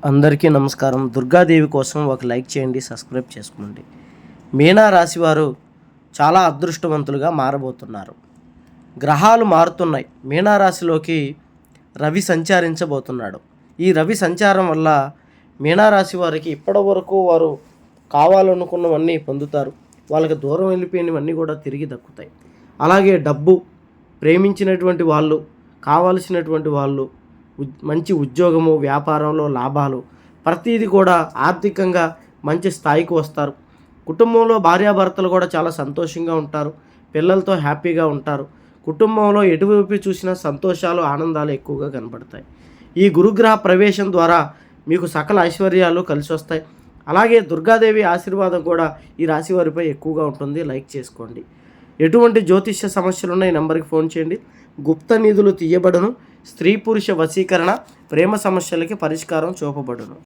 అందరికీ నమస్కారం. దుర్గాదేవి కోసం ఒక లైక్ చేయండి, సబ్స్క్రైబ్ చేసుకోండి. మీనా రాశి వారు చాలా అదృష్టవంతులుగా మారబోతున్నారు. గ్రహాలు మారుతున్నాయి. మీనా రాశిలోకి రవి సంచరించబోతున్నాడు. ఈ రవి సంచారం వల్ల మీనా రాశి వారికి ఇప్పటివరకు వారు కావాలనుకున్నవన్నీ పొందుతారు. వాళ్ళకి దూరం వెళ్ళిపోయినవన్నీ కూడా తిరిగి దక్కుతాయి. అలాగే డబ్బు, ప్రేమించినటువంటి వాళ్ళు, కావలసినటువంటి వాళ్ళు, మంచి ఉద్యోగము, వ్యాపారంలో లాభాలు, ప్రతిదీ కూడా ఆర్థికంగా మంచి స్థాయికి వస్తారు. కుటుంబంలో భార్యాభర్తలు కూడా చాలా సంతోషంగా ఉంటారు. పిల్లలతో హ్యాపీగా ఉంటారు. కుటుంబంలో ఎటువైపు చూసినా సంతోషాలు, ఆనందాలు ఎక్కువగా కనపడతాయి. ఈ గురుగ్రహ ప్రవేశం ద్వారా మీకు సకల ఐశ్వర్యాలు కలిసి వస్తాయి. అలాగే దుర్గాదేవి ఆశీర్వాదం కూడా ఈ రాశి వారిపై ఎక్కువగా ఉంటుంది. లైక్ చేసుకోండి. ఎటువంటి జ్యోతిష్య సమస్యలు ఉన్నాయి, నెంబర్కి ఫోన్ చేయండి. గుప్త నిధులు తీయబడును. స్త్రీ పురుష వశీకరణ, ప్రేమ సమస్యలకి పరిష్కారం చూపబడును.